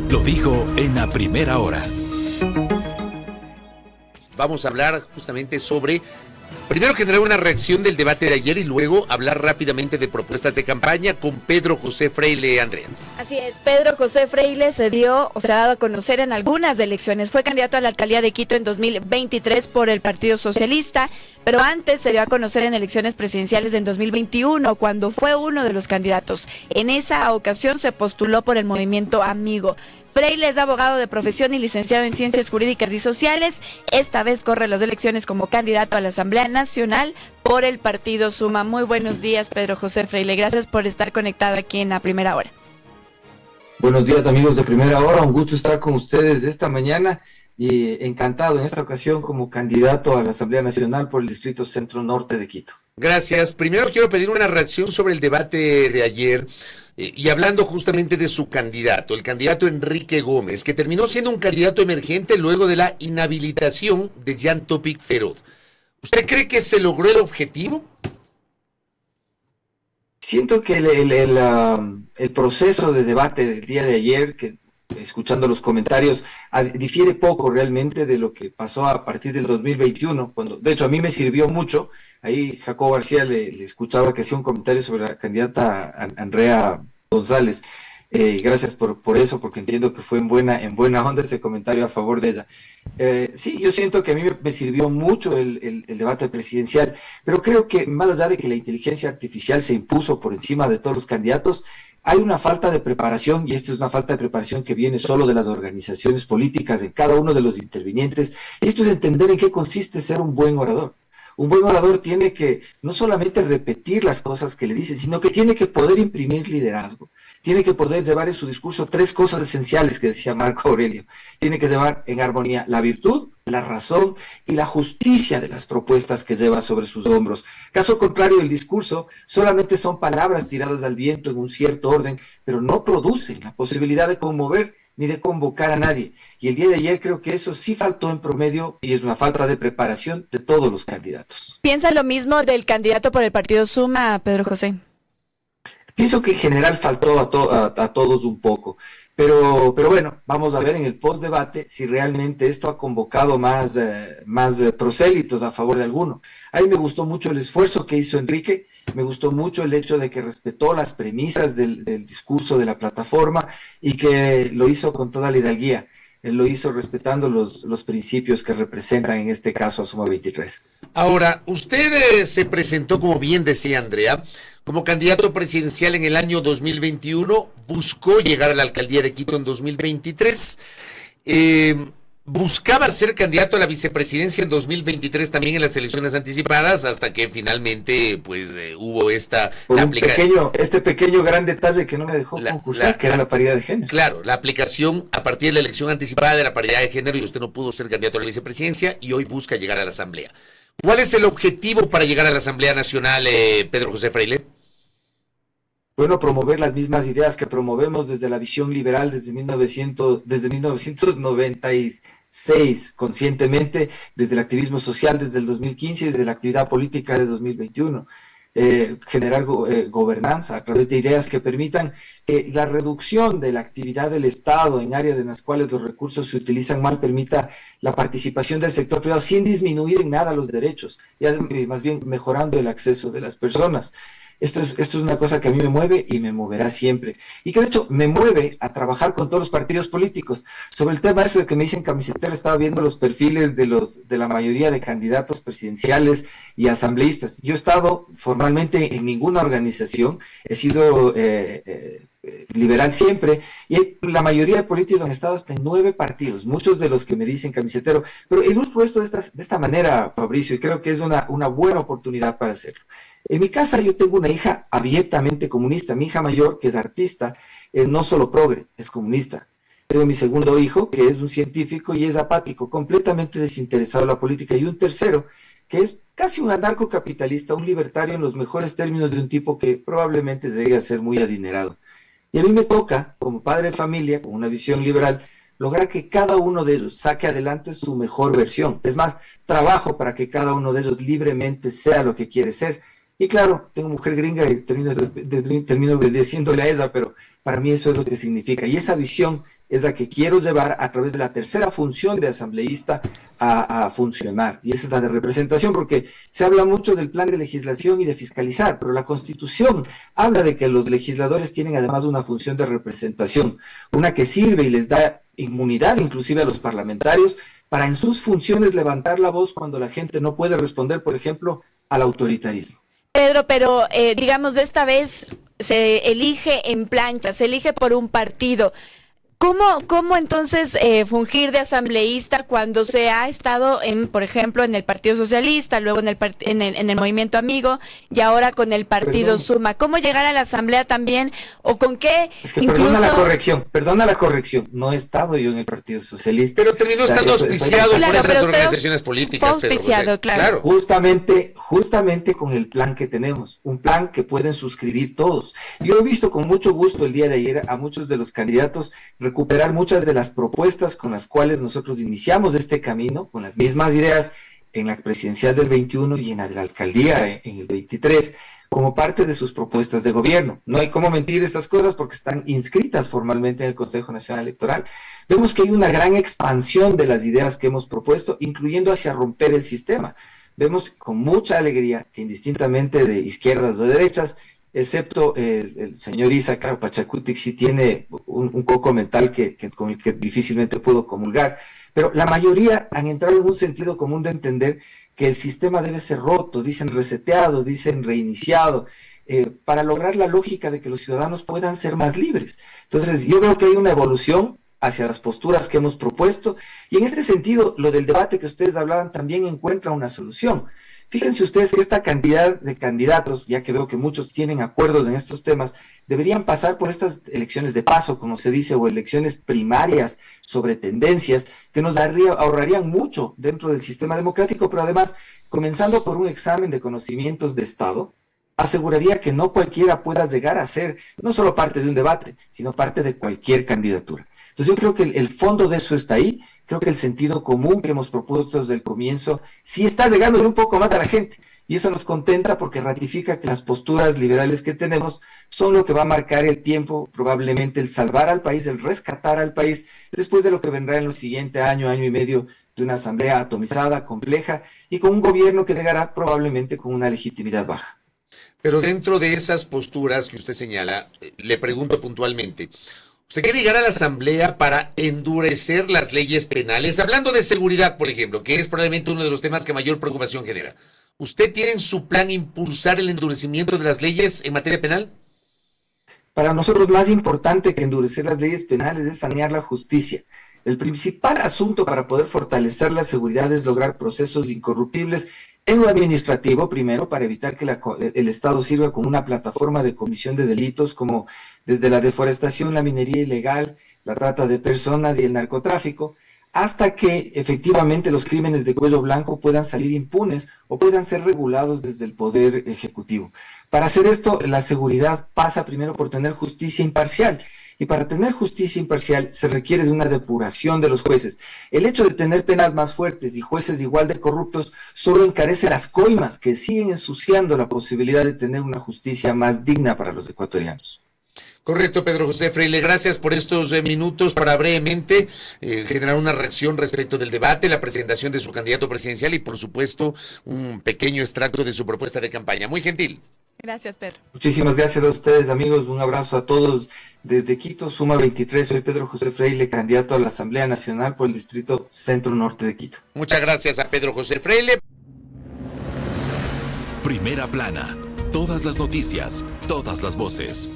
Lo dijo en la primera hora. Vamos a hablar justamente sobre, primero generar una reacción del debate de ayer y luego hablar rápidamente de propuestas de campaña con Pedro José Freile, Andrea. Así es, Pedro José Freile se ha dado a conocer en algunas elecciones. Fue candidato a la alcaldía de Quito en 2023 por el Partido Socialista, pero antes se dio a conocer en elecciones presidenciales en 2021, cuando fue uno de los candidatos. En esa ocasión se postuló por el movimiento Amigo. Freile es abogado de profesión y licenciado en Ciencias Jurídicas y Sociales. Esta vez corre las elecciones como candidato a la Asamblea Nacional por el Partido Suma. Muy buenos días, Pedro José Freile. Gracias por estar conectado aquí en La Primera Hora. Buenos días, amigos de Primera Hora. Un gusto estar con ustedes esta mañana y encantado en esta ocasión como candidato a la Asamblea Nacional por el Distrito Centro Norte de Quito. Gracias. Primero quiero pedir una reacción sobre el debate de ayer. Y hablando justamente de su candidato, el candidato Enrique Gómez, que terminó siendo un candidato emergente luego de la inhabilitación de Jan Topic Ferot. ¿Usted cree que se logró el objetivo? Siento que el proceso de debate del día de ayer, que escuchando los comentarios, difiere poco realmente de lo que pasó a partir del 2021, cuando, de hecho, a mí me sirvió mucho. Ahí Jacobo García le escuchaba que hacía un comentario sobre la candidata Andrea González. Gracias por eso, porque entiendo que fue en buena onda ese comentario a favor de ella. Sí, yo siento que a mí me sirvió mucho el debate presidencial, pero creo que más allá de que la inteligencia artificial se impuso por encima de todos los candidatos, hay una falta de preparación, y esta es una falta de preparación que viene solo de las organizaciones políticas, de cada uno de los intervinientes. Esto es entender en qué consiste ser un buen orador. Un buen orador tiene que no solamente repetir las cosas que le dicen, sino que tiene que poder imprimir liderazgo. Tiene que poder llevar en su discurso tres cosas esenciales que decía Marco Aurelio. Tiene que llevar en armonía la virtud, la razón y la justicia de las propuestas que lleva sobre sus hombros. Caso contrario, el discurso solamente son palabras tiradas al viento en un cierto orden, pero no producen la posibilidad de conmover ni de convocar a nadie. Y el día de ayer creo que eso sí faltó en promedio y es una falta de preparación de todos los candidatos. ¿Piensa lo mismo del candidato por el Partido Suma, Pedro José? Pienso que en general faltó a todos un poco, pero bueno, vamos a ver en el post-debate si realmente esto ha convocado más prosélitos a favor de alguno. A mí me gustó mucho el esfuerzo que hizo Enrique, me gustó mucho el hecho de que respetó las premisas del discurso de la plataforma y que lo hizo con toda la hidalguía. Él lo hizo respetando los principios que representan en este caso a Suma 23. Ahora, usted se presentó, como bien decía Andrea, como candidato presidencial en el año 2021, buscó llegar a la alcaldía de Quito en 2023, buscaba ser candidato a la vicepresidencia en 2023 también en las elecciones anticipadas, hasta que finalmente hubo esta... Este pequeño gran detalle que no me dejó concursar, que era la paridad de género. Claro, la aplicación a partir de la elección anticipada de la paridad de género, y usted no pudo ser candidato a la vicepresidencia y hoy busca llegar a la asamblea. ¿Cuál es el objetivo para llegar a la Asamblea Nacional, Pedro José Freile? Bueno, promover las mismas ideas que promovemos desde la visión liberal desde 1996, conscientemente, desde el activismo social desde el 2015, desde la actividad política desde 2021. Generar gobernanza a través de ideas que permitan que la reducción de la actividad del Estado en áreas en las cuales los recursos se utilizan mal permita la participación del sector privado sin disminuir en nada los derechos, y más bien mejorando el acceso de las personas. Esto es una cosa que a mí me mueve y me moverá siempre. Y que de hecho me mueve a trabajar con todos los partidos políticos. Sobre el tema eso de que me dicen camisetero, estaba viendo los perfiles de la mayoría de candidatos presidenciales y asambleístas. Yo he estado formalmente en ninguna organización, he sido liberal siempre, y la mayoría de políticos han estado hasta en 9 partidos, muchos de los que me dicen camisetero, pero ilustro esto de esta manera, Fabricio, y creo que es una buena oportunidad para hacerlo. En mi casa yo tengo una hija abiertamente comunista. Mi hija mayor, que es artista, no solo progre, es comunista. Tengo mi segundo hijo, que es un científico y es apático, completamente desinteresado en la política. Y un tercero, que es casi un anarcocapitalista, un libertario en los mejores términos de un tipo que probablemente llegue a ser muy adinerado. Y a mí me toca, como padre de familia, con una visión liberal, lograr que cada uno de ellos saque adelante su mejor versión. Es más, trabajo para que cada uno de ellos libremente sea lo que quiere ser. Y claro, tengo mujer gringa y termino obedeciéndole a ella, pero para mí eso es lo que significa. Y esa visión es la que quiero llevar a través de la tercera función de asambleísta a funcionar. Y esa es la de representación, porque se habla mucho del plan de legislación y de fiscalizar, pero la Constitución habla de que los legisladores tienen además una función de representación, una que sirve y les da inmunidad inclusive a los parlamentarios para en sus funciones levantar la voz cuando la gente no puede responder, por ejemplo, al autoritarismo. Pedro, pero digamos, de esta vez se elige en plancha, se elige por un partido. ¿Cómo entonces fungir de asambleísta cuando se ha estado, por ejemplo, en el Partido Socialista, luego en el Movimiento Amigo y ahora con el Partido Suma? ¿Cómo llegar a la asamblea también o con qué? Es que perdona la corrección, no he estado yo en el Partido Socialista. Pero terminó estando auspiciado por esas organizaciones políticas, auspiciado, claro. Justamente con el plan que tenemos, un plan que pueden suscribir todos. Yo he visto con mucho gusto el día de ayer a muchos de los candidatos recuperar muchas de las propuestas con las cuales nosotros iniciamos este camino, con las mismas ideas en la presidencial del 21 y en la de la alcaldía en el 23, como parte de sus propuestas de gobierno. No hay cómo mentir estas cosas porque están inscritas formalmente en el Consejo Nacional Electoral. Vemos que hay una gran expansión de las ideas que hemos propuesto, incluyendo hacia romper el sistema. Vemos con mucha alegría que indistintamente de izquierdas o de derechas, excepto el señor Isa, claro, Pachacutic sí tiene un coco mental con el que difícilmente puedo comulgar, pero la mayoría han entrado en un sentido común de entender que el sistema debe ser roto, dicen reseteado, dicen reiniciado, para lograr la lógica de que los ciudadanos puedan ser más libres. Entonces yo veo que hay una evolución hacia las posturas que hemos propuesto, y en este sentido, lo del debate que ustedes hablaban también encuentra una solución. Fíjense ustedes que esta cantidad de candidatos, ya que veo que muchos tienen acuerdos en estos temas, deberían pasar por estas elecciones de paso, como se dice, o elecciones primarias sobre tendencias, que nos ahorrarían mucho dentro del sistema democrático, pero además, comenzando por un examen de conocimientos de Estado, aseguraría que no cualquiera pueda llegar a ser no solo parte de un debate, sino parte de cualquier candidatura. Entonces yo creo que el fondo de eso está ahí, creo que el sentido común que hemos propuesto desde el comienzo sí está llegando un poco más a la gente, y eso nos contenta porque ratifica que las posturas liberales que tenemos son lo que va a marcar el tiempo, probablemente el salvar al país, el rescatar al país, después de lo que vendrá en el siguiente año, año y medio, de una asamblea atomizada, compleja, y con un gobierno que llegará probablemente con una legitimidad baja. Pero dentro de esas posturas que usted señala, le pregunto puntualmente, ¿usted quiere llegar a la Asamblea para endurecer las leyes penales? Hablando de seguridad, por ejemplo, que es probablemente uno de los temas que mayor preocupación genera. ¿Usted tiene en su plan impulsar el endurecimiento de las leyes en materia penal? Para nosotros más importante que endurecer las leyes penales es sanear la justicia. El principal asunto para poder fortalecer la seguridad es lograr procesos incorruptibles en lo administrativo, primero, para evitar que el Estado sirva como una plataforma de comisión de delitos como desde la deforestación, la minería ilegal, la trata de personas y el narcotráfico, hasta que efectivamente los crímenes de cuello blanco puedan salir impunes o puedan ser regulados desde el Poder Ejecutivo. Para hacer esto, la seguridad pasa primero por tener justicia imparcial. Y para tener justicia imparcial se requiere de una depuración de los jueces. El hecho de tener penas más fuertes y jueces igual de corruptos solo encarece las coimas que siguen ensuciando la posibilidad de tener una justicia más digna para los ecuatorianos. Correcto, Pedro José Freile, gracias por estos minutos para brevemente generar una reacción respecto del debate, la presentación de su candidato presidencial y por supuesto un pequeño extracto de su propuesta de campaña. Muy gentil. Gracias, Pedro. Muchísimas gracias a ustedes, amigos. Un abrazo a todos desde Quito, Suma 23. Soy Pedro José Freile, candidato a la Asamblea Nacional por el Distrito Centro Norte de Quito. Muchas gracias a Pedro José Freile. Primera plana. Todas las noticias, todas las voces.